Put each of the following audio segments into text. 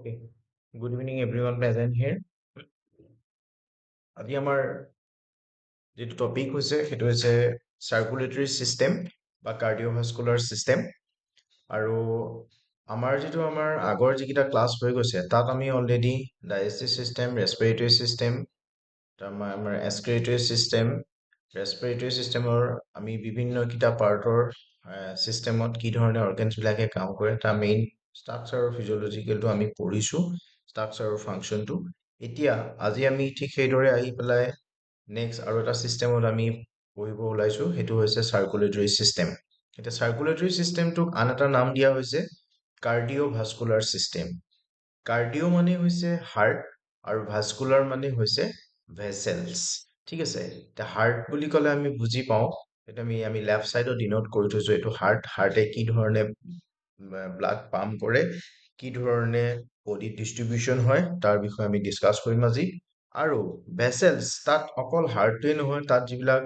Okay. Good evening, everyone present here. আজি আমাৰ যিটো টপিক হৈছে সেইটো হৈছে চাৰ্কুলেটৰী চিষ্টেম বা কাৰ্ডিঅ'ভাস্কুলাৰ চিষ্টেম আৰু আমাৰ আগৰ যিকেইটা ক্লাছ হৈ গৈছে তাত আমি already digestive system, respiratory system, আমাৰ এক্সক্ৰিটৰী চিষ্টেম, ৰেছপিৰেটৰী চিষ্টেমৰ আমি বিভিন্ন কেইটা পাৰ্টৰ চিষ্টেমত কি ধৰণে অৰ্গেনছবিলাকে কাম কৰে তাৰ মেইন ষ্ট্ৰাকচাৰ আৰু ফিজিঅলজিকেলটো আমি পঢ়িছোঁ, ষ্ট্ৰাকচাৰ আৰু ফাংচনটো। এতিয়া আজি আমি ঠিক সেইদৰে আহি পেলাই নেক্সট আৰু এটা চিষ্টেমত আমি পঢ়িব ওলাইছোঁ, সেইটো হৈছে চাৰ্কুলেটৰী চিষ্টেম। এতিয়া চাৰ্কুলেটৰী চিষ্টেমটোক আন এটা নাম দিয়া হৈছে কাৰ্ডিঅ'ভাস্কুলাৰ চিষ্টেম। কাৰ্ডিঅ' মানে হৈছে হাৰ্ট আৰু ভাস্কুলাৰ মানে হৈছে ভেচেলছ। ঠিক আছে, এতিয়া হাৰ্ট বুলি ক'লে আমি বুজি পাওঁ, সেইটো আমি লেফ্ট ছাইডত ডিনোট কৰি থৈছোঁ, এইটো হাৰ্টে কি ধৰণে ব্লাড পাম্প কৰে, কি ধৰণে বডিত ডিষ্ট্ৰিবিউচন হয় তাৰ বিষয়ে আমি ডিছকাছ কৰিম আজি। আৰু ভেচেলছ, তাত অকল হাৰ্টটোৱে নহয়, তাত যিবিলাক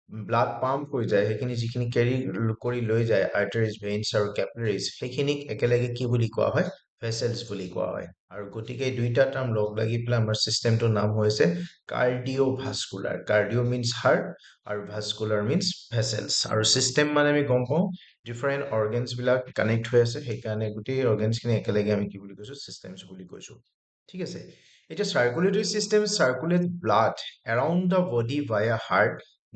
ব্লাড পাম্প হৈ যায় সেইখিনি যিখিনি কেৰি কৰি লৈ যায় আৰ্টাৰিজ, ভেইনছ আৰু কেপিলাৰিজ, সেইখিনিক একেলগে কি বুলি কোৱা হয়? ভেচেলছ বুলি কোৱা হয়। আৰু গতিকে এই দুইটা টাৰ্ম লগ লাগি পেলাই আমাৰ চিষ্টেমটোৰ নাম হৈছে কাৰ্ডিঅ'ভাস্কুলাৰ। কাৰ্ডিঅ' মিনছ হাৰ্ট আৰু ভাস্কুলাৰ মিনছ ভেচেলছ। আৰু চিষ্টেম মানে আমি গম পাওঁ ডিফাৰেণ্ট অৰ্গেনছবিলাক কানেক্ট হৈ আছে, সেইকাৰণে গোটেই অৰ্গেনছখিনি একেলগে আমি কি বুলি কৈছোঁ? চিষ্টেমছ বুলি কৈছোঁ। ঠিক আছে, এতিয়া circulatory system circulate blood around the body via heart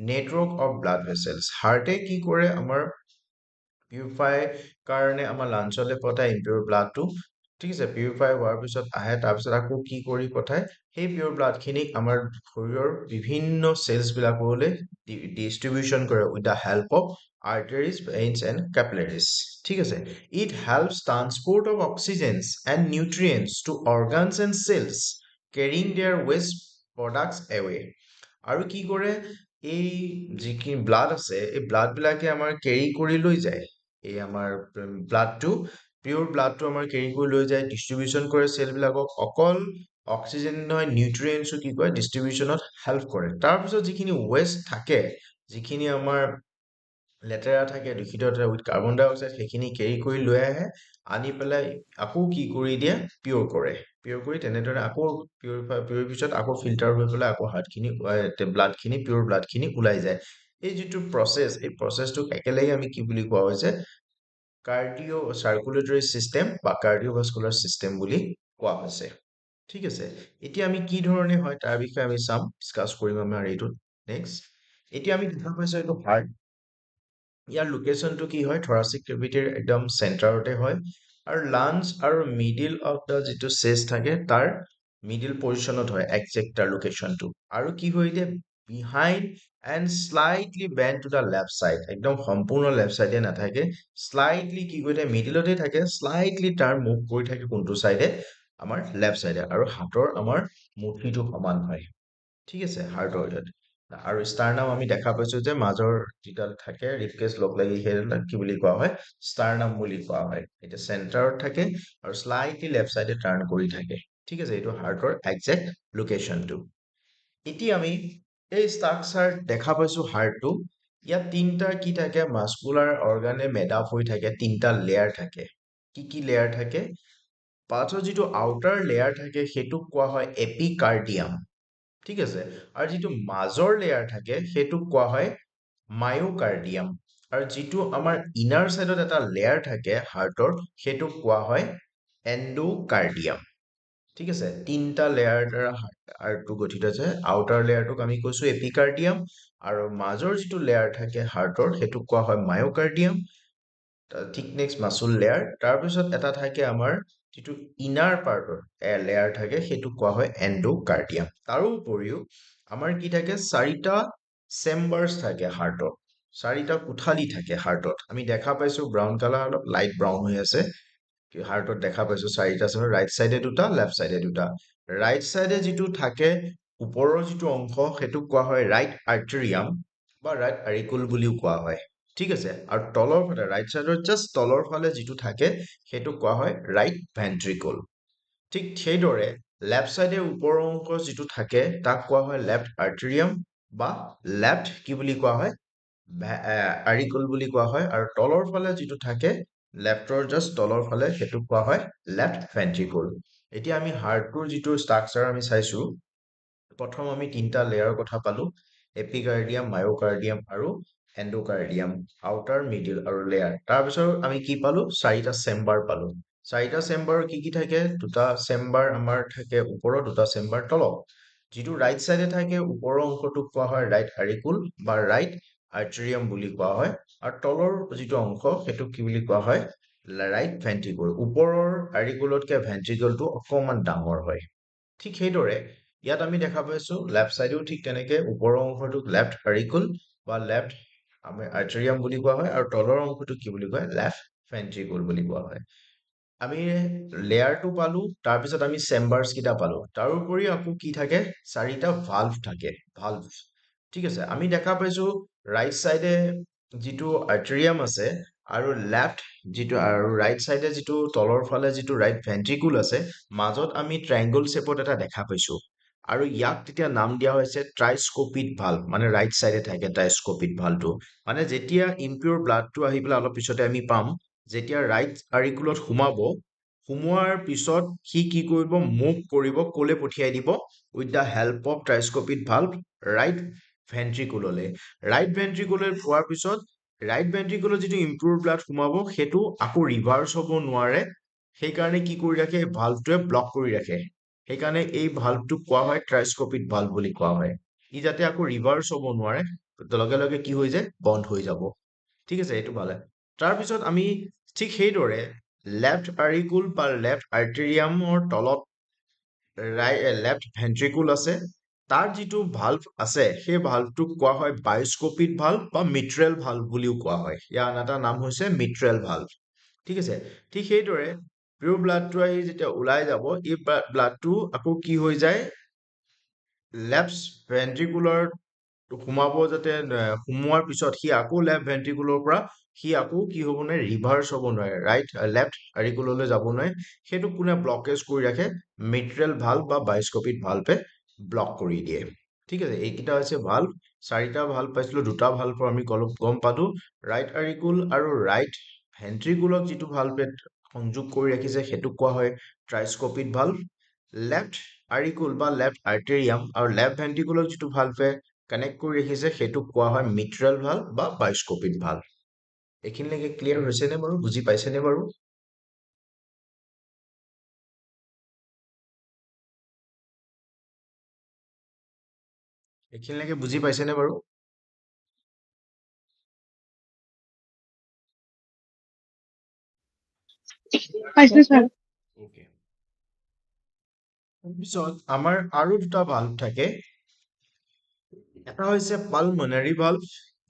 network of blood vessels. হাৰ্টে কি কৰে? আমাৰ পিউৰিফাই কাৰণে আমাৰ লাঞ্চলৈ পঠায় ইম্পিউৰ ব্লাডটো। ঠিক আছে, পিউৰিফাই হোৱাৰ পিছত আহে, তাৰপিছত আকৌ কি কৰি পঠায়? সেই পিউৰ ব্লাডখিনিক আমাৰ শৰীৰৰ বিভিন্ন চেলছবিলাকলৈ ডিষ্ট্ৰিবিউচন কৰে with the help of arteries, veins and capillaries. ঠিক আছে, it helps transport of oxygens and nutrients to organs and cells, carrying their waste products away. আৰু কি কৰে? এই যিখিনি ব্লাড আছে, এই ব্লাডবিলাকে আমাৰ কেৰি কৰি লৈ যায়, এই আমাৰ ব্লাডটো, পিয়ৰ ব্লাডটো আমাৰ কেৰি কৰি লৈ যায়, ডিষ্ট্ৰিবিউচন কৰে চেলবিলাকক। অকল অক্সিজেন নহয়, নিউট্ৰিয়েণ্টছো কি কৰে? ডিষ্ট্ৰিবিউচনত হেল্প কৰে। তাৰপিছত যিখিনি ৱেষ্ট থাকে, যিখিনি আমাৰ লেতেৰা থাকে, দূষিত থাকে উইথ কাৰ্বন ডাই অক্সাইড, সেইখিনি কেৰি কৰি লৈ আহে, আনি পেলাই আকৌ কি কৰি দিয়ে? পিয়ৰ কৰে। পিয়ৰ কৰি তেনেদৰে আকৌ পিয়ৰ পিছত আকৌ ফিল্টাৰ হৈ পেলাই আকৌ হাৰ্টখিনি ব্লাডখিনি, পিয়ৰ ব্লাডখিনি ওলাই যায়। এই যিটো প্ৰচেছ, এই প্ৰচেছটোক একেলগে আমি কি বুলি কোৱা হৈছে? কাৰ্ডিঅ' চাৰ্কুলেটৰী চিষ্টেম বা কাৰ্ডিঅ'ভাস্কুলাৰ চিষ্টেম বুলি কোৱা হৈছে। ঠিক আছে, এতিয়া আমি কি ধৰণে হয় তাৰ বিষয়ে আমি চাম, ডিছকাছ কৰিম আমাৰ এইটোত নেক্সট। এতিয়া আমি দেখা পাইছোঁ এইটো হাৰ্ট। ইয়াৰ লোকেশ্যনটো কি হয়? থৰাচিক কেভিটিৰ একদম চেণ্টাৰতে হয়, আৰু লাঞ্চ আৰু মিডিল অফ দ্য যিটো চেষ্ট থাকে তাৰ মিডিল পজিশ্যনত হয় একজেক্ট তাৰ লোকেশ্যনটো। আৰু কি হৈ দিয়ে? Behind and slightly bend to the left side, একদম সম্পূৰ্ণ লেফ্ট ছাইডে নাথাকে, শ্লাইটলি কি কৰি থাকে? মিডিলতে থাকে, শ্লাইটলি তাৰ মুভ কৰি থাকে কোনটো ছাইডে? আমাৰ লেফ্ট ছাইডে। আৰু হাতৰ আমাৰ মুঠিটো সমান হয়। ঠিক আছে, হাৰ্টৰ ইয়াত। আৰু ষ্টাৰনাম আমি দেখা পাইছোঁ যে মাজৰ যিডাল থাকে ৰিপকেজ লগ লাগি, সেইডাল কি বুলি কোৱা হয়? ষ্টাৰনাম বুলি কোৱা হয়। এতিয়া চেণ্টাৰত থাকে আৰু শ্লাইটলি লেফ্ট ছাইডে টাৰ্ণ কৰি থাকে। ঠিক আছে, এইটো হাৰ্টৰ একজেক্ট লোকেশ্যনটো। এতিয়া আমি এই ষ্ট্ৰাকচাৰ দেখা পাইছোঁ হাৰ্টটো। ইয়াত তিনিটা কি থাকে? মাস্কুলাৰ অৰ্গানে মেড আপ হৈ থাকে, তিনিটা লেয়াৰ থাকে। কি কি লেয়াৰ থাকে? পাছৰ যিটো আউটাৰ লেয়াৰ থাকে সেইটোক কোৱা হয় এপিকাৰ্ডিয়াম। ঠিক আছে, আৰু যিটো মাজৰ লেয়াৰ থাকে সেইটোক কোৱা হয় মায়োকাৰ্ডিয়াম। আৰু যিটো আমাৰ ইনাৰ চাইডত এটা লেয়াৰ থাকে হাৰ্টৰ, সেইটোক কোৱা হয় এণ্ডোকাৰ্ডিয়াম। ঠিক আছে, তিনিটা লেয়াৰ দ্বাৰা হাৰ্টটো গঠিত আছে। আউটাৰ লেয়াৰটোক আমি কৈছোঁ এপিকাৰ্ডিয়াম, আৰু মাজৰ যিটো লেয়াৰ থাকে হাৰ্টৰ সেইটোক কোৱা হয় মায়োকাৰ্ডিয়াম, থিকনেছ মাচুল লেয়াৰ। তাৰপিছত এটা থাকে আমাৰ যিটো ইনাৰ পাৰ্টৰ লেয়াৰ থাকে, সেইটোক কোৱা হয় এণ্ডোকাৰ্ডিয়াম। তাৰোপৰিও আমাৰ কি থাকে? চাৰিটা চেম্বাৰ্ছ থাকে হাৰ্টত, চাৰিটা কোঠালি থাকে হাৰ্টত। আমি দেখা পাইছোঁ ব্ৰাউন কালাৰ, অলপ লাইট ব্ৰাউন হৈ আছে। হাৰ্টত দেখা পাইছোঁ চাৰিটা চেম্বাৰ, ৰাইট চাইডে দুটা, লেফ্ট চাইডে দুটা। ৰাইট চাইডে যিটো থাকে ওপৰৰ যিটো অংশ সেইটোক কোৱা হয় ৰাইট আৰ্টেৰিয়াম বা ৰাইট আৰিকুল বুলিও কোৱা হয়। ঠিক আছে, আৰু তলৰ ফালে ৰাইট চাইডৰ জাষ্ট তলৰ ফালে যিটো থাকে সেইটোক কোৱা হয় ৰাইট ভেন্ট্ৰিকল। ঠিক সেইদৰে লেফ্ট চাইডে ওপৰৰ অংশ যিটো থাকে তাক কোৱা হয় লেফ্ট আৰ্টেৰিয়াম বা লেফ্ট কি বুলি কোৱা হয়? আৰিকুল বুলি কোৱা হয়। আৰু তলৰ ফালে যিটো থাকে লেফ্টৰ জাষ্ট তলৰ ফালে সেইটোক কোৱা হয় লেফ্ট ভেন্ট্ৰিকল। এতিয়া আমি হাৰ্টটোৰ যিটো ষ্ট্ৰাকচাৰ আমি চাইছো, প্ৰথম আমি তিনিটা লেয়াৰৰ কথা পালো, এপিকাৰ্ডিয়াম, মায়োকাৰ্ডিয়াম আৰু এণ্ডোকাৰ্ডিয়াম, আউটাৰ, মিডিল আৰু লেয়াৰ। তাৰপিছত আমি কি পালো, চাৰিটা চেম্বাৰ পালো। চাৰিটা চেম্বাৰ কি কি থাকে, দুটা চেম্বাৰ আমাৰ থাকে ওপৰত, দুটা চেম্বাৰ তলত। যিটো ৰাইট চাইডে থাকে ওপৰৰ অংশটোক কোৱা হয় ৰাইট আৰিকুল বা ৰাইট আৰ্টেৰিয়াম বুলি কোৱা হয়, আৰু তলৰ যিটো অংশ সেইটোক কি বুলি কোৱা হয়, ৰাইট ভেন্ট্ৰিকল। ওপৰৰ আৰিকুলতকে ভেন্ট্ৰিকলটো অকণমান ডাঙৰ হয়। ঠিক সেইদৰে ইয়াত আমি দেখা পাইছো লেফ্ট চাইডেও ঠিক তেনেকে ওপৰৰ অংশটোক লেফ্ট আৰিকুল বা লেফ্ট আমি আৰ্টেৰিয়াম বুলি কোৱা হয়, আৰু তলৰ অংশটোক কি বুলি কয়, লেফ্ট ভেন্ট্ৰিকল বুলি কোৱা হয়। আমি লেয়াৰটো পালো, তাৰপিছত আমি চেম্বাৰ্ছ কেইটা পালো, তাৰোপৰি আকৌ কি থাকে, চাৰিটা ভাল্ভ থাকে, ভাল্ভ। ঠিক আছে, আমি দেখা পাইছো ৰাইট চাইডে যিটো আৰ্টেৰিয়াম আছে আৰু ৰাইট চাইডে যিটো তলৰ ফালে যিটো ৰাইট ভেন্ট্ৰিকুল আছে, মাজত আমি ট্ৰাইংগল শ্বেপত এটা দেখা পাইছো, আৰু ইয়াক তেতিয়া নাম দিয়া হৈছে ট্ৰাইস্কোপিড ভাল্ভ, মানে ৰাইট চাইডে থাকে ট্ৰাইস্কোপিড ভাল্ভটো। মানে যেতিয়া ইমপিউৰ ব্লাডটো আহি পেলাই অলপ পিছতে আমি পাম, যেতিয়া ৰাইট আৰিকুলত সোমোৱাৰ পিছত সি কি কৰিব, মুভ কৰিব, কলে পঠিয়াই দিব, with the help of tricuspid valve right ভেন্ট্ৰিকুললে। ৰাইট ভেন্ট্ৰিকুললে পোৱাৰ পিছত ৰাইট ভেন্ট্ৰিকুলত যিটো ইমপিউৰ ব্লাড সোমাব সেইটো আকৌ ৰিভাৰ্চ হ'ব নোৱাৰে, সেইকাৰণে কি কৰি ৰাখে, ভাল্ভটোৱে ব্লক কৰি ৰাখে। সেইকাৰণে এই ভাল্ভটোক কোৱা হয় ট্ৰাইস্কোপিড ভাল্ভ বুলি কোৱা হয়। ই যাতে আকৌ ৰিভাৰ্চ হ'ব নোৱাৰে, লগে লগে কি হৈ যায়, বন্ধ হৈ যাব। ঠিক আছে, এইটো পালে। তাৰপিছত আমি ঠিক সেইদৰে লেফ্ট আৰিকুল বা লেফ্ট আৰ্টেৰিয়ামৰ তলত লেফ্ট ভেন্ট্ৰিকুল আছে, তাৰ যিটো ভাল্ভ আছে সেই ভাল্ভটোক কোৱা হয় বাইস্কোপিড ভাল্ভ বা মিট্ৰেল ভাল্ভ বুলিও কোৱা হয়। ইয়াৰ আন এটা নাম হৈছে মিট্ৰেল ভাল্ভ। ঠিক আছে, ঠিক সেইদৰে পিয়ৰ ব্লাডটো আহি যেতিয়া ওলাই যাব, এই ব্লাডটো আকৌ কি হৈ যায়, লেফ্ট ভেন্ট্ৰিকুলৰ সোমোৱাৰ পিছত সি আকৌ লেফ্ট ভেন্ট্ৰিকুলৰ পৰা সি আকৌ কি হ'ব নোৱাৰে, ৰিভাৰ্চ হ'ব নোৱাৰে, লেফ্ট আৰিকুললৈ যাব নোৱাৰে। সেইটো কোনে ব্লকেজ কৰি ৰাখে, মিট্ৰেল ভাল্ভ বা বাইস্কোপিড ভাল্ভে ব্লক কৰি দিয়ে। ঠিক আছে, এইকেইটা হৈছে ভাল্ভ। চাৰিটা ভাল্ভ পাইছিলো, দুটা ভাল্ভৰ আমি গম পালো, ৰাইট আৰিকুল আৰু ৰাইট ভেন্ট্ৰিকুলক যিটো ভাল্ভে সংযোগ কৰি ৰাখিছে সেইটোক কোৱা হয় ট্ৰাইস্কোপিড ভাল্ভ। লেফ্ট আৰিকুল বা লেফ্ট আৰ্টেৰিয়াম আৰু লেফ্ট ভেন্ট্ৰিকুলক যিটো ভাল্ভে কানেক্ট কৰি ৰাখিছে সেইটোক কোৱা হয় মিট্ৰেল ভাল্ভ বা বাইস্কোপিড ভাল্ভ। এইখিনিলৈকে ক্লিয়াৰ হৈছেনে বাৰু, বুজি পাইছেনে বাৰু? এইখিনিলৈকে বুজি পাইছেনে বাৰু? পাইছো ছাৰ। ওকে। তাৰপিছত আমাৰ আৰু দুটা ভাল্ভ থাকে। এটা হৈছে pulmonary valve,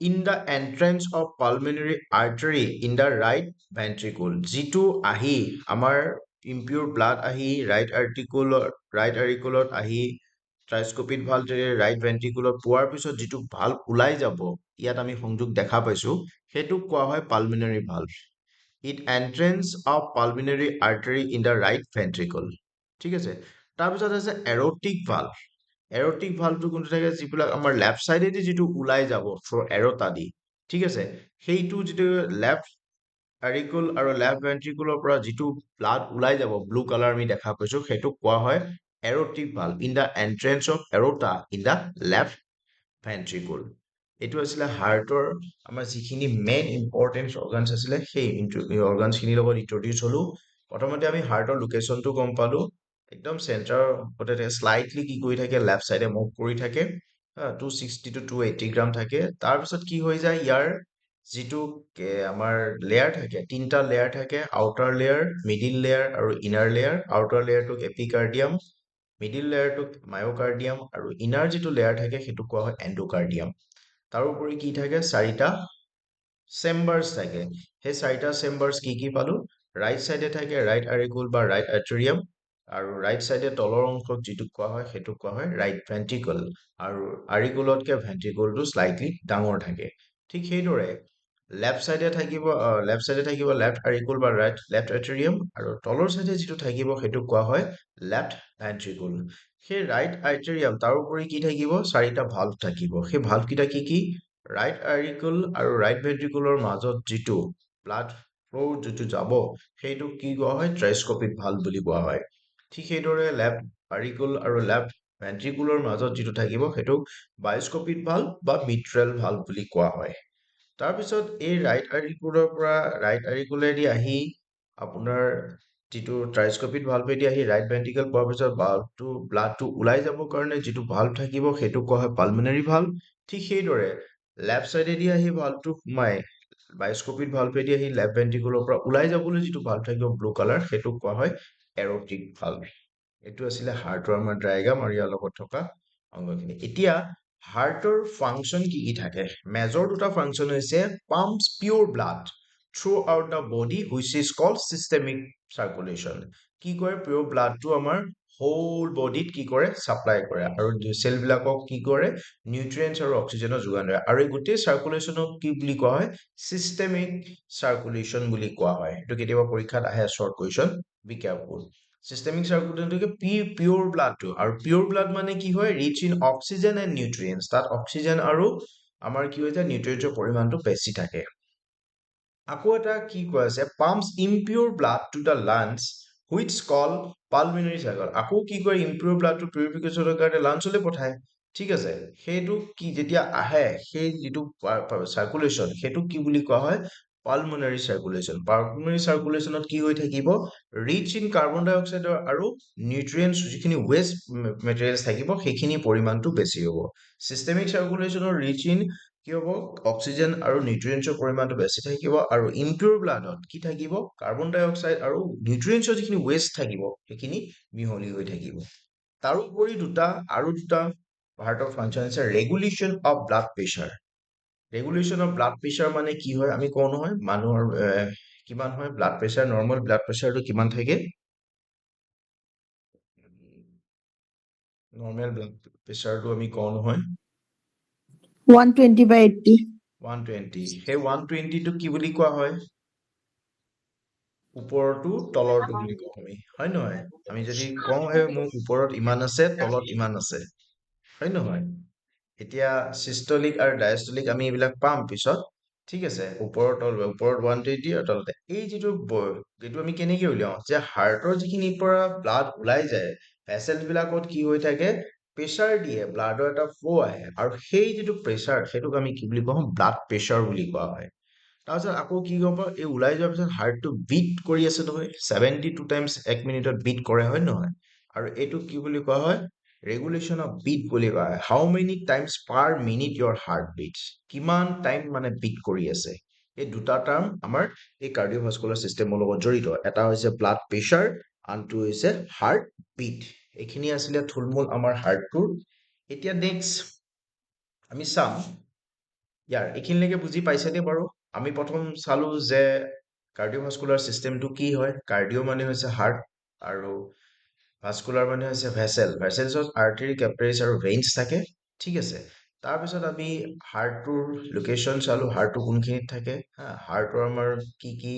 in the entrance of pulmonary artery in the right ventricle, যিটো আহি আমাৰ ইমপিউৰ ব্লাড আহি ৰাইট আৰিকুলত আহি ট্ৰাইস্কোপিড ভাল্ভেৰে ৰাইট ভেন্ট্ৰিকুলত পোৱাৰ পিছত যিটো ভাল্ভ ওলাই যাব, ইয়াত আমি সংযোগ দেখা পাইছো, সেইটোক কোৱা হয় pulmonary valve. It entrance of pulmonary artery in the right ventricle. ঠিক আছে, তাৰপিছত আছে এৰটিক ভাল্ভ। এৰটিক ভাল্ভটো কোনটো থাকে, যিবিলাক আমাৰ লেফ্ট চাইডেদি যিটো ওলাই যাব থ্ৰু এৰটা দি, ঠিক আছে, সেইটো যিটো লেফ্ট এৰিকুল আৰু লেফ্ট ভেন্ট্ৰিকুলৰ পৰা যিটো ব্লাড ওলাই যাব, ব্লু কালাৰ আমি দেখা পাইছো, সেইটোক কোৱা হয় aortic valve, in the entrance of aorta in the left ventricle. এইটো আছিলে হাৰ্টৰ আমাৰ যিখিনি মেইন ইম্পৰ্টেন্ট অৰ্গানছ আছিলে, সেই অৰ্গানছখিনিৰ লগত ইন্ট্ৰডিউচ হলো। প্ৰথমতে আমি হাৰ্টৰ লোকেশ্যনটো গম পালো, একদম চেণ্টাৰ শ্লাইটলি কি কৰি থাকে, লেফ্ট চাইডে মুভ কৰি থাকে, 260 to 280 গ্ৰাম থাকে। তাৰপিছত কি হৈ যায়, ইয়াৰ যিটো আমাৰ লেয়াৰ থাকে, তিনিটা লেয়াৰ থাকে, আউটাৰ লেয়াৰ, মিডিল লেয়াৰ আৰু ইনাৰ লেয়াৰ। আউটাৰ লেয়াৰটোক এপিকাৰ্ডিয়াম, মিডিল লেয়াৰটোক মায়োকাৰ্ডিয়াম, আৰু ইনাৰ যিটো লেয়াৰ থাকে সেইটোক কোৱা হয় এণ্ডোকাৰ্ডিয়াম। তাৰোপৰি কি থাকে, চাৰিটা চেম্বাৰ্ছ থাকে। সেই চাৰিটা চেম্বাৰ্ছ কি কি পালো, ৰাইট চাইডে থাকে ৰাইট আৰিকুল বা ৰাইট আৰ্টেৰিয়াম, আৰু ৰাইট চাইডে তলৰ অংশক যিটোক কোৱা হয় সেইটোক কোৱা হয় ৰাইট ভেন্ট্ৰিকল, আৰু আৰিকুলতকে ভেন্ট্ৰিকলটো শ্লাইটলি ডাঙৰ থাকে। ঠিক সেইদৰে লেফ্ট চাইডে থাকিব লেফ্ট আৰিকুল বা লেফ্ট আৰ্টেৰিয়াম, আৰু তলৰ চাইডে যিটো থাকিব সেইটোক কোৱা হয় লেফ্ট ভেন্ট্ৰিকুল। সেই ৰাইট আৰ্টেৰিয়াম, তাৰোপৰি কি থাকিব, চাৰিটা ভাল্ভ থাকিব। সেই ভাল্ভকেইটা কি কি, ৰাইট আৰিকুল আৰু ৰাইট ভেন্ট্ৰিকুলৰ মাজত যিটো ব্লাড ফ্ল' যিটো যাব, সেইটোক কি কোৱা হয় ট্ৰাইস্কোপিড ভাল্ভ বুলি কোৱা হয়। ঠিক সেইদৰে লেফ্ট আৰিকুল আৰু লেফ্ট ভেন্ট্ৰিকুলৰ মাজত যিটো থাকিব সেইটোক বাইস্কপিড ভাল্ভ বা মিট্ৰেল ভাল্ভ বুলি কোৱা হয়। তাৰপিছত এই ৰাইট আৰিকুলৰ পৰা ৰাইট আৰিকুলেদি আহি আপোনাৰ যিটো ট্ৰাইস্কপিড ভাল্ভেদি আহি ৰাইট ভেন্ট্ৰিকেল পোৱাৰ পিছত ব্লাডটো ওলাই যাবৰ কাৰণে যিটো ভাল্ভ থাকিব সেইটোক কোৱা হয় পালমিনাৰী ভাল্ভ। ঠিক সেইদৰে লেফ্ট চাইডেদি আহি ভাল্ভটো সোমাই বাইস্কপিড ভাল্ভেদি আহি লেফ্ট ভেন্ট্ৰিকুলৰ পৰা ওলাই যাবলৈ যিটো ভাল্ভ থাকিব ব্লু কালাৰ সেইটোক কোৱা হয় এৰটিক ভাল্ভ। এইটো আছিলে হাৰ্টৰ আমাৰ ডায়েগ্ৰাম আৰু ইয়াৰ লগত থকা অংগখিনি। এতিয়া হাৰ্টৰ ফাংচন কি কি থাকে? মেজৰ দুটা ফাংচন হৈছে pumps pure blood throughout the body which is called systemic circulation. কি কৰে? পিয়ৰ ব্লাডটো আমাৰ হোল বডিত কি কৰে? ছাপ্লাই কৰে আৰু চেলবিলাকক কি কৰে? নিউট্ৰিয়েণ্টছ আৰু অক্সিজেনৰ যোগান ধৰে আৰু এই গোটেই চাৰ্কুলেশ্যনক কি বুলি কোৱা হয়? চিষ্টেমিক চাৰ্কুলেশ্যন বুলি কোৱা হয়। এইটো কেতিয়াবা পৰীক্ষাত আহে শ্বৰ্ট কুৱেশ্যন, বি কেয়াৰফুল। চিষ্টেমিক চাৰ্কুলেশ্যনটোকে পিয়ৰ ব্লাডটো, আৰু পিয়ৰ ব্লাড মানে কি হয়? Rich in oxygen and nutrients. তাত অক্সিজেন আৰু আমাৰ কি হৈ যায়? নিউট্ৰিয়েণ্টছৰ পৰিমাণটো বেছি থাকে। আকৌ এটা কি কৈ আছে? Pumps impure blood to the lungs which call pulmonary circle. আকৌ কি কয়? ইমপিয়ৰ ব্লাডটো পিউৰিফিকেশ্যনৰ কাৰণে লাঞ্চলৈ পঠায়। ঠিক আছে, সেইটো কি যেতিয়া আহে সেই যিটো চাৰ্কুলেশ্যন সেইটোক কি বুলি কোৱা হয়? Pulmonary circulation. পালমোনাৰী চাৰ্কুলেশ্যনত কি হৈ থাকিব? ৰিচ ইন কাৰ্বন ডাই অক্সাইডৰ আৰু নিউট্ৰিয়েণ্টছ যিখিনি ৱেষ্ট মেটেৰিয়েলছ থাকিব সেইখিনি পৰিমাণটো বেছি হ'ব। চিষ্টেমিক চাৰ্কুলেশ্যনৰ ৰিচ ইন কি হ'ব? অক্সিজেন আৰু নিউট্ৰিয়েণ্টছৰ পৰিমাণটো বেছি থাকিব আৰু ইমপিয়ৰ ব্লাডত কি থাকিব? কাৰ্বন ডাই অক্সাইড আৰু নিউট্ৰিয়েণ্টছৰ যিখিনি ৱেষ্ট থাকিব সেইখিনি মিহলি হৈ থাকিব। তাৰোপৰি আৰু দুটা হাৰ্টৰ ফাংচন আছে regulation of blood pressure. Regulation of blood pressure মানে কি হয়? আমি কওঁ নহয় মানুহৰ কিমান হয় ব্লাড প্ৰেছাৰ? নৰ্মেল ব্লাড প্ৰেছাৰটো কিমান থাকে? নৰ্মেল ব্লাড প্ৰেছাৰটো আমি কওঁ নহয় 120/80. 120। সেই 120টোক কি বুলি কোৱা হয়? ওপৰটো তলৰটো বুলি কওঁ আমি, হয় নহয়? আমি যদি কওঁ মোৰ ওপৰত ইমান আছে তলত ইমান আছে, হয় নহয়? এতিয়া চিষ্টলিক আৰু ডায়েষ্টলিক আমি এইবিলাক পাম পিছত। ঠিক আছে, ওপৰত 120 আৰু তলতে এই যিটো এইটো আমি কেনেকে উলিয়াও? যে হাৰ্টৰ যিখিনিৰ পৰা ব্লাড ওলাই যায় ভেচেল বিলাকত কি হৈ থাকে? প্ৰেছাৰ দিয়ে, ব্লাডৰ এটা ফ্ল' আহে আৰু সেই যিটো প্ৰেছাৰ সেইটোক আমি কি বুলি কওঁ? ব্লাড প্ৰেছাৰ বুলি কোৱা হয়। তাৰপিছত আকৌ কি হ'ব? এই ওলাই যোৱাৰ পিছত হাৰ্টটো বিট কৰি আছে নহয়, 72 টাইমছ 1 মিনিটত বিট কৰে, হয় নহয়? আৰু এইটোক কি বুলি কোৱা হয়? ৰেগুলেশ্যন অফ বিট বুলি কোৱা হয়। হাউ মেনি টাইমছ পাৰ মিনিট ইয়ৰ হাৰ্ট বিটছ? কিমান টাইম মানে বিট কৰি আছে? এই দুটা টাৰ্ম আমাৰ এই কাৰ্ডিঅ'ভাস্কুলাৰ চিষ্টেমৰ লগত জড়িত। এটা হৈছে ব্লাড প্ৰেছাৰ, আনটো হৈছে হাৰ্ট বিট। এইখিনি আছিলে থুলমূল আমাৰ হাৰ্টটোৰ। এতিয়া নেক্সট আমি চাম এইখিনিলৈকে বুজি পাইছেনে বাৰু? আমি প্ৰথম চালো যে কাৰ্ডিঅ'ভাস্কুলাৰ চিষ্টেমটো কি হয়? কাৰ্ডিঅ' মানে হৈছে হাৰ্ট আৰু ভাস্কুলাৰ মানে হৈছে ভেচেল। ভেচেলছত আৰ্টাৰী, কেপিলাৰিজ আৰু ভেইনছ থাকে। ঠিক আছে, তাৰপিছত আমি হাৰ্টটোৰ লোকেশ্যন চালো, হাৰ্টটো কোনখিনিত থাকে। হাৰ্টৰ আমাৰ কি কি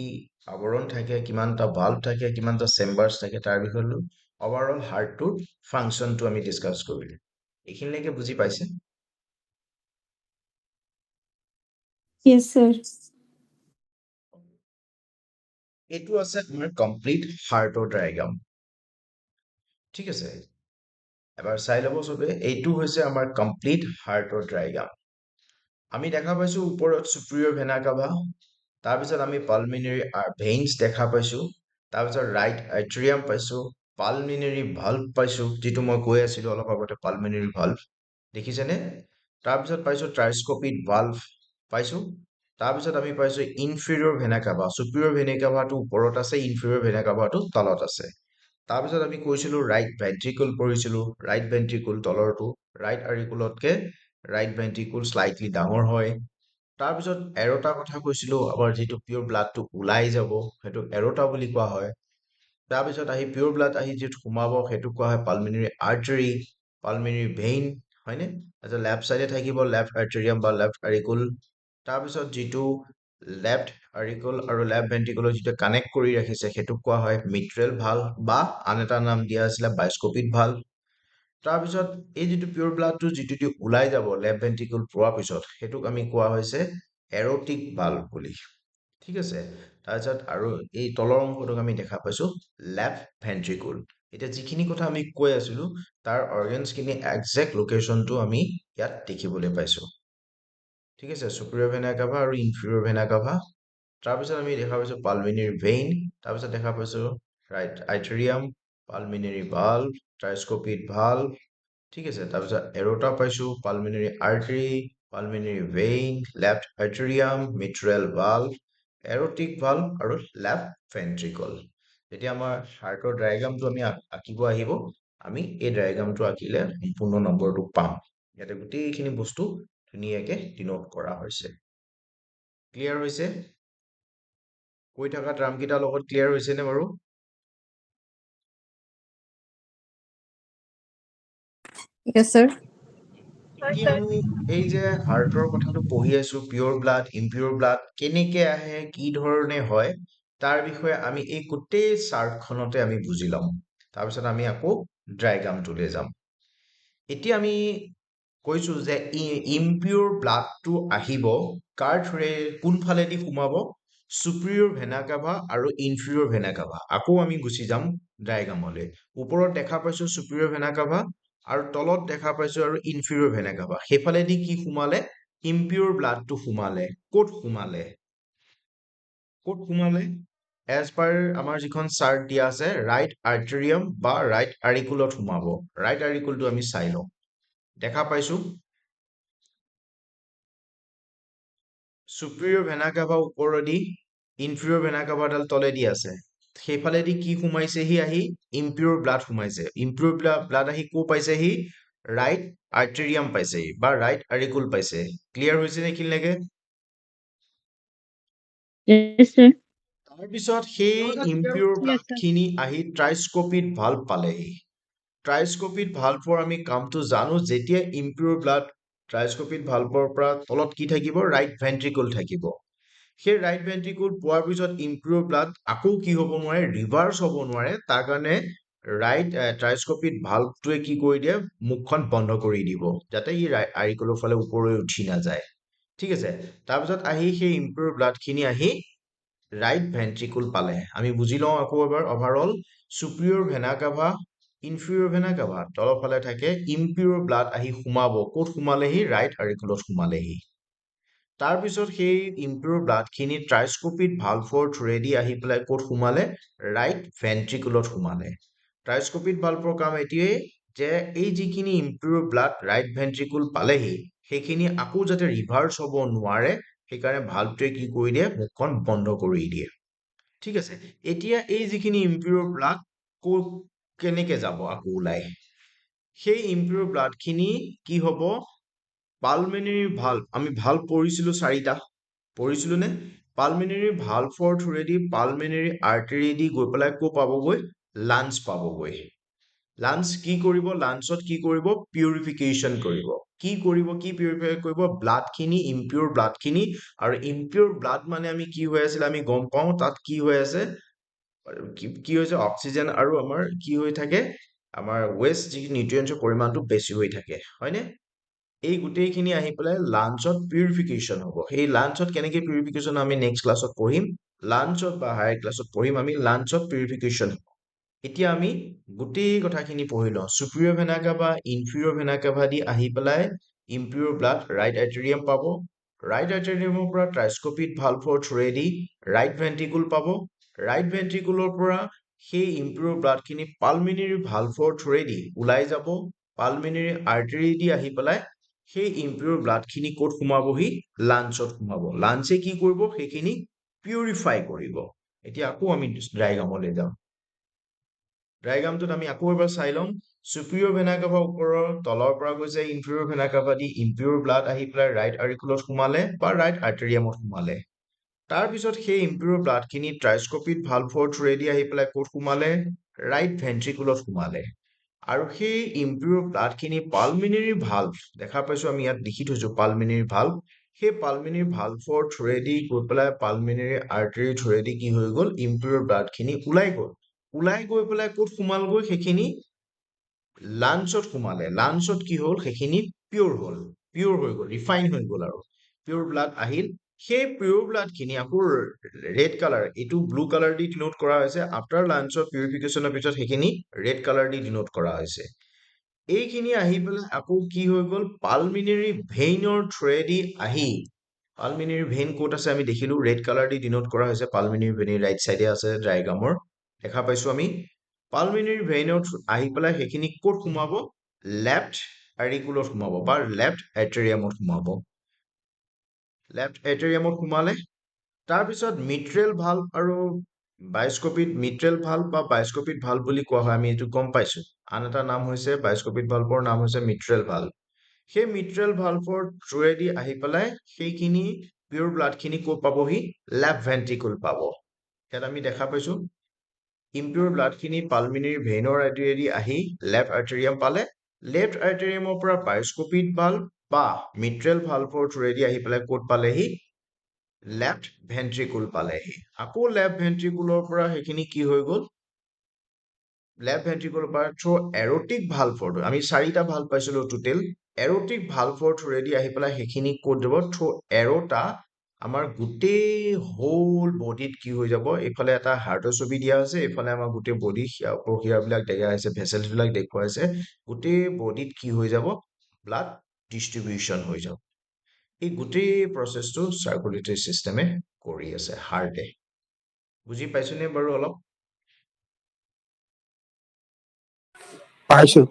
আৱৰণ থাকে, কিমানটা ভাল্ভ থাকে, কিমানটা চেম্বাৰ্ছ থাকে তাৰ বিষয়ে অভাৰঅল হাৰ্টটোৰ ফাংচনটো আমি ডিছকাছ কৰিলো। এইখিনিলৈকে বুজি পাইছে? Yes, sir. এইটো আছে আমাৰ কমপ্লিট হাৰ্টৰ ডায়েগ্ৰাম। ঠিক আছে, এবাৰ চাই ল'ব চবে। এইটো হৈছে আমাৰ কমপ্লিট হাৰ্টৰ ডায়েগ্ৰাম। আমি দেখা পাইছো ওপৰত চুপিৰিয়ৰ ভেনা কাভা, তাৰপিছত আমি পালমিনেৰী ভেইনছ দেখা পাইছো, তাৰপিছত ৰাইট এট্ৰিয়াম পাইছো, পালমিনেৰী ভাল্ভ পাইছো, যিটো মই কৈ আছিলো অলপ আগতে পালমিনেৰী ভাল্ভ, দেখিছেনে? তাৰপিছত পাইছো ট্ৰাইস্কপিড ভাল্ভ পাইছো। তাৰপিছত আমি পাইছো ইনফিৰিয়ৰ ভেনা কাভা। চুপিৰিয়ৰ ভেনা কাভাটো ওপৰত আছে, ইনফিৰিয়ৰ ভেনা কাভাটো তলত আছে। তাৰপিছত আমি কৈছিলো ৰাইট ভেন্ট্ৰিকুল পঢ়িছিলো, ৰাইট ভেন্ট্ৰিকুল তলৰটো, ৰাইট আৰিকুলতকে ৰাইট ভেন্ট্ৰিকুল শ্লাইটলি ডাঙৰ হয়। তাৰপিছত এৰটা কথা কৈছিলো, আমাৰ যিটো পিয়ৰ ব্লাডটো ওলাই যাব সেইটোক এৰটা বুলি কোৱা হয়। তাৰপিছত আহি পিয়ৰ ব্লাড আহি যিটো সোমাব সেইটোক কোৱা হয় পালমিনেৰী আৰ্টাৰী, পালমিনেৰী ভেইন, হয়নে? তাৰপিছত লেফ্ট চাইডে থাকিব লেফ্ট আৰ্টেৰিয়াম বা লেফ্ট আৰিকুল। তাৰপিছত যিটো লেফ্ট আৰিকুল আৰু লেফ্ট ভেন্ট্ৰিকুলৰ যিটো কানেক্ট কৰি ৰাখিছে সেইটোক কোৱা হয় মিট্ৰেল ভাল্ভ বা আন এটা নাম দিয়া আছিলে বাইস্কপিড ভাল্ভ। তাৰপিছত এই যিটো পিয়ৰ ব্লাডটো যিটো ওলাই যাব লেফ্ট ভেন্ট্ৰিকুল পোৱাৰ পিছত সেইটোক আমি কোৱা হৈছে এৰটিক ভাল্ভ বুলি। ঠিক আছে, তাৰপিছত আৰু এই তলৰ অংশটোক আমি দেখা পাইছো লেফ্ট ভেন্ট্ৰিকুল। এতিয়া যিখিনি কথা আমি কৈ আছিলো তাৰ অৰ্গেনছখিনি একজেক্ট লোকেশ্যনটো আমি ইয়াত দেখিবলৈ পাইছো। ঠিক আছে, চুপিৰিয়ৰ ভেনা কাভা আৰু ইনফিৰিয়ৰ ভেনা কাভা। তাৰপিছত আমি দেখা পাইছো পালমিনেৰী ভেইন, তাৰপিছত দেখা পাইছো right atrium, pulmonary valve, tricuspid valve. ঠিক আছে, তাৰপিছত এৰোটা পাইছো, pulmonary artery, pulmonary vein, left atrium, mitral valve, aortic valve আৰু লেফ্ট ভেন্ট্ৰিকল। যেতিয়া আমাৰ হাৰ্টৰ ডায়েগ্ৰামটো আমি আঁকিব আহিব, আমি এই ডায়েগ্ৰামটো আঁকিলে সম্পূৰ্ণ নম্বৰটো পাম। ইয়াতে গোটেইখিনি বস্তু ধুনীয়াকে ডিনোট কৰা হৈছে। ক্লিয়াৰ হৈছে? কৈ থকা টাৰ্মকেইটাৰ লগত ক্লিয়াৰ হৈছেনে বাৰু? Yes, sir. এতিয়া আমি এই যে হাৰ্টৰ কথাটো পঢ়ি আছো, পিয়ৰ ব্লাড, ইম্পিয়ৰ ব্লাড কেনেকে আহে, কি ধৰণে হয়, তাৰ বিষয়ে আমি এই গোটেই চাৰ্টখনতে আমি বুজি ল'ম। তাৰপিছত আমি আকৌ ডায়েগ্ৰামটোলৈ যাম। এতিয়া আমি কৈছো যে ইম্পিয়ৰ ব্লাডটো আহিব কাৰ থ্ৰুৰে, কোনফালেদি সোমাব? চুপিৰিয়ৰ ভেনা কাভা আৰু ইনফিৰিয়ৰ ভেনা কাভা। আকৌ আমি গুচি যাম ডায়েগ্ৰামলৈ। ওপৰত দেখা পাইছো চুপিৰিয়ৰ ভেনা কাভা আৰু তলত দেখা পাইছো আৰু ইনফিৰিয়ৰ ভেনা কাভা। সেইফালেদি কি সোমালে? ইম্পিয়ৰ ব্লাডটো সোমালে। ক'ত সোমালে? ক'ত সোমালে? এজ পাৰ আমাৰ যিখন চাৰ্ট দিয়া আছে, ৰাইট আৰ্টেৰিয়াম বা ৰাইট আৰিকুলত সোমাব। ৰাইট আৰিকুলটো আমি চাই লওঁ। দেখা পাইছো চুপিৰিয়ৰ ভেনা কাভা ওপৰেদি, ইনফিৰিয়ৰ ভেনা কাভাডাল তলেদি আছে। সেইফালেদি কি সোমাইছেহি? আহি ইম্পিয়ৰ ব্লাড সোমাইছে। ইম্পিয়ৰ ব্লাড আহি ক'ৰ পাইছেহি? ৰাইট আৰ্টেৰিয়াম পাইছেহি বা ৰাইট আৰিকুল পাইছে। ক্লিয়াৰ হৈছে নে এইখিনিলৈকে? Yes, sir. তাৰপিছত সেই ইম্পিয়ৰ ব্লাডখিনি আহি ট্ৰাইস্কোপিড ভাল্ভ পালেহি। ট্ৰাইস্কোপিড ভাল্ভৰ আমি কামটো জানো। যেতিয়া ইম্পিয়ৰ ব্লাড ট্ৰাইস্কোপিড ভাল্ভৰ পৰা তলত কি থাকিব? ৰাইট ভেন্ট্ৰিকল থাকিব। সেই ৰাইট ভেন্ট্ৰিকল পোৱাৰ পিছত ইম্পিয়ৰ ব্লাড আকৌ কি হ'ব নোৱাৰে? ৰিভাৰ্চ হ'ব নোৱাৰে। তাৰ কাৰণে ৰাইট ট্ৰাইস্কোপিড ভাল্ভটোৱে কি কৰি দিয়ে? মুখখন বন্ধ কৰি দিব, যাতে ই আৰিকুলৰ ফালে ওপৰলৈ উঠি নাযায়। ঠিক আছে, তাৰপিছত আহি সেই ইম্পিয়ৰ ব্লাডখিনি আহি ৰাইট ভেন্ট্ৰিকুল পালে। আমি বুজি লওঁ আকৌ এবাৰ overall. Superior vena cava, inferior vena cava তলৰ ফালে থাকে। ইম্পিয়ৰ ব্লাড আহি সোমাব। ক'ত সোমালেহি? ৰাইট আৰিকুলত সোমালেহি। তাৰপিছত সেই ইম্পিয়ৰ ব্লাডখিনি ট্ৰাইস্কোপিড ভাল্ভৰ থ্ৰুৱেদি আহি পেলাই ক'ত সোমালে? ৰাইট ভেন্ট্ৰিকুলত সোমালে। ট্ৰাইস্কোপিড ভাল্ভৰ কাম এতিয়াই যে এই যিখিনি ইম্পিয়ৰ ব্লাড ৰাইট ভেন্ট্ৰিকুল পালেহি, সেইখিনি আকৌ যাতে ৰিভাৰ্চ হ'ব নোৱাৰে, সেইকাৰণে ভাল্ভটোৱে কি কৰি দিয়ে? মুখখন বন্ধ কৰি দিয়ে। ঠিক আছে, এতিয়া এই যিখিনি ইম্পিয়ৰ ব্লাড কেনেকে যাব আকৌ ওলাই? সেই ইম্পিয়ৰ ব্লাডখিনি কি হ'ব? পালমিনেৰী ভাল্ভ, আমি ভাল্ভ পঢ়িছিলো 4টা, পঢ়িছিলো নে? পালমিনেৰী ভাল্ভৰ থ্ৰুৱেদি পালমিনেৰী আৰ্টাৰীদি গৈ পেলাই ক'ত পাবগৈ? লাঞ্চ পাবগৈ। লাঞ্চ কি কৰিব? লাঞ্চত কি কৰিব? পিউৰিফিকেশ্যন কৰিব। কি কৰিব? কি পিউৰিফাই কৰিব? ব্লাডখিনি, ইম্পিয়ৰ ব্লাডখিনি। আৰু ইম্পিয়ৰ ব্লাড মানে আমি কি হৈ আছিলে আমি গম পাওঁ, তাত কি হৈ আছে? কি হৈছে? অক্সিজেন আৰু আমাৰ কি হৈ থাকে? আমাৰ ৱেষ্ট যি নিউট্ৰিয়েন্টছৰ পৰিমাণটো বেছি হৈ থাকে, হয়নে? এই গোটেইখিনি আহি পেলাই লাঞ্চত পিউৰিফিকেশ্যন হ'ব। সেই লাঞ্চত কেনেকে পিউৰিফিকেশ্যন আমি নেক্সট ক্লাছত পঢ়িম। লাঞ্চত বা হায়াৰ ক্লাছত পঢ়িম আমি লাঞ্চত পিউৰিফিকেশ্যন। এতিয়া আমি গোটেই কথাখিনি পঢ়ি লওঁ। Superior vena cava, inferior vena cava দি আহি পেলাই ইম্পিয়ৰ ব্লাড ৰাইট আৰ্টেৰিয়াম পাব। ৰাইট আৰ্টেৰিয়ামৰ পৰা ট্ৰাইস্কোপিড ভাল্ভৰ থ্ৰুৱেদি ৰাইট ভেন্ট্ৰিকুল পাব। ৰাইট ভেন্ট্ৰিকুলৰ পৰা সেই ইম্পিয়ৰ ব্লাডখিনি পালমিনেৰী ভাল্ভৰ থ্ৰুৱেদি ওলাই যাব। পালমিনেৰী আৰ্টাৰী দি আহি পেলাই সেই ইম্পিয়ৰ ব্লাডখিনি ক'ত সোমাবহি? লাঞ্চত সোমাব। লাঞ্চে কি কৰিব? সেইখিনি পিউৰিফাই কৰিব। এতিয়া আকৌ আমি ডায়েগ্ৰামলৈ যাওঁ। ডায়েগ্ৰামটোত আমি আকৌ এবাৰ চাই ল'ম। চুপিৰিয়ৰ ভেনা কাভা ওপৰৰ তলৰ পৰা গৈছে ইনফিৰিয়ৰ ভেনা কাভা দি ইম্পিয়ৰ ব্লাড আহি পেলাই ৰাইট আৰিকুলত সোমালে বা ৰাইট আৰ্টেৰিয়ামত সোমালে। তাৰপিছত সেই ইম্পিয়ৰ ব্লাডখিনি ট্ৰাইস্কোপিড ভাল্ভৰ থ্ৰুৱেদি আহি পেলাই ক'ত সোমালে? ৰাইট ভেন্ট্ৰিকুলত সোমালে। আৰু সেই ইম্পিয়ৰ ব্লাডখিনি পালমিনেৰী ভাল্ভ, দেখা পাইছো আমি ইয়াত লিখি থৈছো পালমিনেৰী ভাল্ভ। সেই পালমিনেৰী ভাল্ভৰ থ্ৰুৱেদি গৈ পেলাই পালমিনেৰী আৰ্টাৰী থ্ৰুৱেদি কি হৈ গ'ল? ইম্পিয়ৰ ব্লাডখিনি ওলাই গ'ল। ওলাই গৈ পেলাই ক'ত সোমালগৈ? সেইখিনি লাঞ্চত সোমালে। লাঞ্চত কি হ'ল? সেইখিনি পিয়ৰ হ'ল, পিয়ৰ হৈ গ'ল, ৰিফাইন হৈ গ'ল আৰু পিয়ৰ ব্লাড আহিল। সেই পিয়ৰ ব্লাডখিনি আকৌ ৰেড কালাৰ, এইটো ব্লু কালাৰ দি ডিনোট কৰা হৈছে। আফটাৰ লাঞ্চৰ পিউৰিফিকেশ্যনৰ পিছত সেইখিনি ৰেড কালাৰ দি ডিনোট কৰা হৈছে। এইখিনি আহি পেলাই আকৌ কি হৈ গ'ল, পালমিনেৰী ভেইনৰ থ্ৰুৱেদি আহি, পালমিনেৰী ভেইন ক'ত আছে আমি দেখিলো, ৰেড কালাৰ দি ডিনোট কৰা হৈছে। পালমিনেৰী ভেইন ৰাইট চাইডে আছে ডায়েগ্ৰামৰ, দেখা পাইছো আমি। পালমিনেৰী ভেইনৰ আহি পেলাই সেইখিনি ক'ত সোমাব, লেফ্ট এৰিকুলত সোমাব বা লেফ্ট এট্ৰিয়ামত সোমাব। লেফ্ট এট্ৰিয়ামত সোমালে তাৰপিছত মিট্ৰেল ভাল্ভ আৰু বাইস্কপিড, মিট্ৰেল ভাল্ভ বা বাইস্কপিড ভাল্ভ বুলি কোৱা হয়, আমি এইটো গম পাইছো। আন এটা নাম হৈছে বাইস্কপিড ভাল্ভৰ নাম হৈছে মিট্ৰেল ভাল্ভ। সেই মিট্ৰেল ভাল্ভৰ থ্ৰুৱেদি আহি পেলাই সেইখিনি পিয়ৰ ব্লাডখিনি ক'ত পাবহি, লেফ্ট ভেন্ট্ৰিকুল পাব। ইয়াত আমি দেখা পাইছো ইম্পিয়ৰ ব্লাডখিনি পালমিনেৰী ভেইনৰ আৰ্টেৰিয়েদি আহি লেফ্ট আৰ্টেৰিয়াম পালে। লেফ্ট আৰ্টেৰিয়ামৰ পৰা বাইস্কপিড ভাল্ভ বা মিট্ৰেল ভাল্ভৰ থ্ৰুৱেদি আহি পেলাই ক'ত পালেহি, লেফ্ট ভেন্ট্ৰিকুল পালেহি। আকৌ লেফ্ট ভেন্ট্ৰিকুলৰ পৰা সেইখিনি কি হৈ গ'ল, লেফ্ট ভেন্ট্ৰিকুলৰ পৰা থ্ৰু এৰটিক ভাল্ভৰ, আমি 4টা ভাল্ভ পাইছিলো টোটেল, এৰটিক ভাল্ভৰ থ্ৰুৱেদি আহি পেলাই সেইখিনি ক'ত যাব, থ্ৰু এৰটা আমাৰ গোটেই হোল বডিত কি হৈ যাব, এইফালে এটা হাৰ্টৰ ছবি দিয়া হৈছে, এইফালে আমাৰ গোটেই বডি প্ৰক্ৰিয়াবিলাক দেখা হৈছে, ভেচেলছ বিলাক দেখুৱাইছে, গোটেই বডিত কি হৈ যাব, ব্লাড ডিষ্ট্ৰিবিউচন হৈ যাব। এই গোটেই প্ৰচেছটো চাৰ্কুলেটৰী চিষ্টেমে কৰি আছে, হাৰ্টে। বুজি পাইছোনে বাৰু অলপ? পাইছো।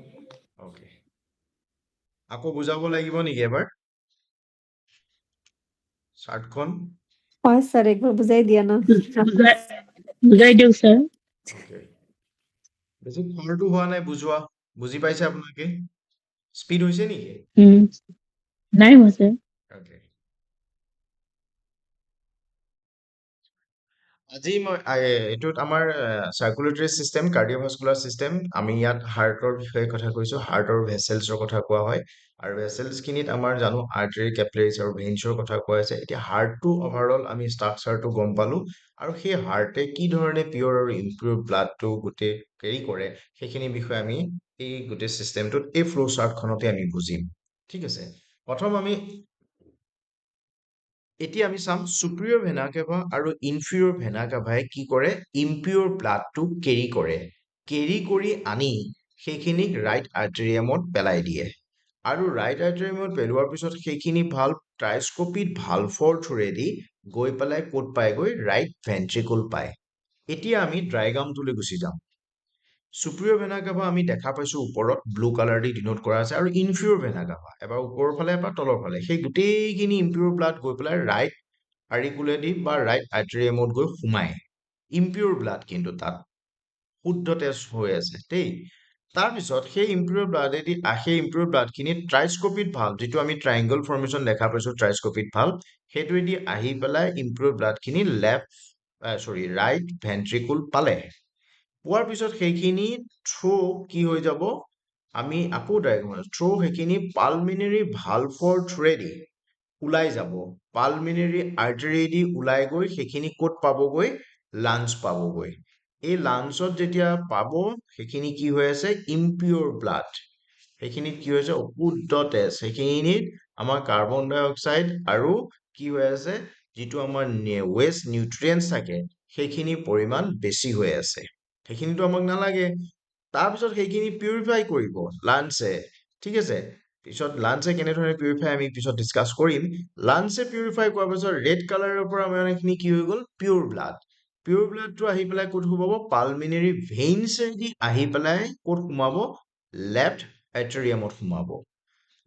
অকে, আকৌ বুজাব লাগিব নেকি এবাৰ চাৰ্টখন? হয় স্যাৰ, একবাৰ বুঝাই দিয়া না। বুজাই দিয়ক স্যাৰ। অকে, বেছি খৰটো হোৱা নাই বুজোৱা, বুজি পাইছে আপোনালোকে? স্পীড হৈছে নেকি? নাই হোৱা স্যাৰ। অকে, আজি মই এইটোত আমাৰ চাৰ্কুলেটৰী চিষ্টেম, কাৰ্ডিঅ'ভাস্কুলাৰ চিষ্টেম, আমি ইয়াত হাৰ্টৰ বিষয়ে কথা কৈছো, হাৰ্টৰ ভেচেলছৰ কথা কোৱা হয়। আৰু ভেচেলছখিনিত আমাৰ জানো আৰ্টাৰী, কেপিলাৰিজ আৰু ভেইনছৰ কথা কোৱা হৈছে। এতিয়া হাৰ্টটো অভাৰঅল আমি ষ্ট্ৰাকচাৰটো গম পালো, আৰু সেই হাৰ্টে কি ধৰণে পিয়ৰ আৰু ইম্পিয়ৰ ব্লাডটো গোটেই কেৰি কৰে সেইখিনি বিষয়ে আমি এই গোটেই চিষ্টেমটোত এই ফ্ল' চাৰ্টখনতে আমি বুজিম। ঠিক আছে, প্ৰথম আমি এতিয়া আমি চাম চুপিৰিয়ৰ ভেনা কেভা আৰু ইনফিৰিয়ৰ ভেনা কেভাই কি কৰে, ইম্পিয়ৰ ব্লাডটো কেৰি কৰে, কেৰি কৰি আনি সেইখিনিক ৰাইট আৰ্টেৰিয়ামত পেলাই দিয়ে। আৰু ৰাইট আৰ্টেৰিয়ামত পেলোৱাৰ পিছত সেইখিনি ভাল্ভ ট্ৰাইস্কপিড ভাল্ভৰ থ্ৰুৱেদি গৈ পেলাই ক'ত পায়গৈ, ৰাইট ভেন্ট্ৰিকুল পায়। এতিয়া আমি ডায়েগ্ৰামটোলৈ গুচি যাম। চুপিৰিয়ৰ ভেনা কেভা আমি দেখা পাইছো ওপৰত ব্লু কালাৰ দি ডিনোট কৰা আছে, আৰু ইনফিৰিয়ৰ ভেনা কেভা এবাৰ ওপৰৰ ফালে এবাৰ তলৰ ফালে, সেই গোটেইখিনি ইম্পিয়ৰ ব্লাড গৈ পেলাই ৰাইট আৰিকুলেদি বা ৰাইট আৰ্টেৰিয়ামত গৈ সোমায়। ইম্পিয়ৰ ব্লাড কিন্তু তাত শুদ্ধ তেজ হৈ আছে দেই। তাৰপিছত সেই ইম্পিয়ৰ ব্লাডেদি সেই ইম্পিয়ৰ ব্লাডখিনি ট্ৰাইস্কপিড ভাল্ভ, যিটো আমি ট্ৰাইংগল ফৰ্মেশ্যন দেখা পাইছো ট্ৰাইস্কপিড ভাল্ভ, সেইটোৱেদি আহি পেলাই ইম্পিয়ৰ ব্লাডখিনি ৰাইট ভেন্ট্ৰিকুল পালে। পোৱাৰ পিছত সেইখিনি থ্ৰু কি হৈ যাব, আমি আকৌ ডায়েগ্ৰাম থ্ৰু সেইখিনি পালমিনেৰী ভাল্ভৰ থ্ৰুৱেদি ওলাই যাব, পালমিনেৰী আৰ্টাৰীদি ওলাই গৈ সেইখিনি ক'ত পাবগৈ, লাঞ্চ পাবগৈ। এই লাঞ্চত যেতিয়া পাব সেইখিনি কি হৈ আছে, ইম্পিয়ৰ ব্লাড, সেইখিনিত কি হৈছে, অশুদ্ধ তেজ, সেইখিনিত আমাৰ কাৰ্বন ডাই অক্সাইড আৰু কি হৈ আছে, যিটো আমাৰ ৱেষ্ট নিউট্ৰিয়েণ্টছ থাকে সেইখিনি পৰিমাণ বেছি হৈ আছে। সেইখিনিতো আমাক নালাগে। তাৰপিছত সেইখিনি পিউৰিফাই কৰিব লাঞ্চে। ঠিক আছে, পিছত লাঞ্চে কেনেধৰণে পিউৰিফাই আমি পিছত ডিছকাছ কৰিম। লাঞ্চে পিউৰিফাই কৰাৰ পিছত ৰেড কালাৰৰ পৰা আমাৰ এইখিনি কি হৈ গ'ল, পিয়ৰ ব্লাড। পিয়ৰ ব্লাডটো আহি পেলাই ক'ত সোমাব, পালমিনেৰী ভেইনছেদি আহি পেলাই ক'ত সোমাব, লেফ্ট এট্ৰিয়ামত সোমাব।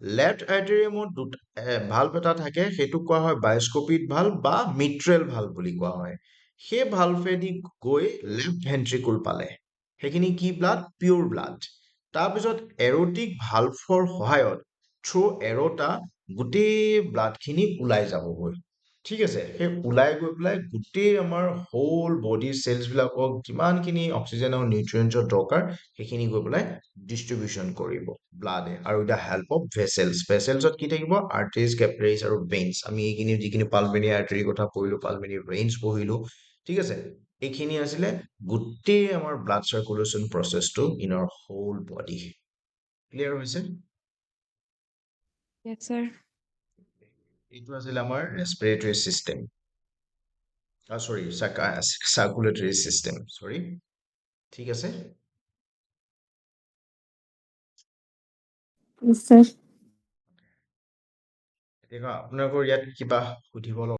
লেফ্ট আৰ্টেৰিয়ামত ভাল্ভ এটা থাকে, সেইটোক কোৱা হয় বাইস্কপিড ভাল্ভ বা মিট্ৰেল ভাল্ভ বুলি কোৱা হয়। সেই ভাল্ভেদি গৈ লেফ্ট ভেন্ট্ৰিকুল পালে, সেইখিনি কি ব্লাড, পিয়ৰ ব্লাড। তাৰপিছত এৰটিক ভাল্ভৰ সহায়ত থ্ৰু এৰটা গোটেই ব্লাডখিনি ওলাই যাবগৈ। ঠিক আছে, সেই ওলাই গৈ পেলাই গোটেই আমাৰ হোল বডিৰ চেলছবিলাকক যিমানখিনি অক্সিজেন আৰু নিউট্ৰিয়েণ্টছৰ দৰকাৰ সেইখিনি গৈ পেলাই ডিষ্ট্ৰিবিউচন কৰিব ব্লাডে, আৰু এতিয়া হেল্প অফ ভেচেলছ। ভেচেলছত কি থাকিব, আৰ্টাৰিজ, কেপিলাৰিজ আৰু ভেইনছ। আমি এইখিনি যিখিনি পালমিনী আৰ্টাৰীৰ কথা পঢ়িলো, পালমিনী ভেইনছ পঢ়িলো। ঠিক আছে, এইখিনি আছিলে গোটেই আমাৰ ব্লাড চাৰ্কুলেশ্যন প্ৰচেছটো in our whole body. Clear হৈছে? Yes, sir. এইটো আছিল আমাৰ respiratory system sorry circulatory system sorry ঠিক আছে Yes, sir. এতিয়া আপোনালোকৰ ইয়াত কিবা সুধিব লগা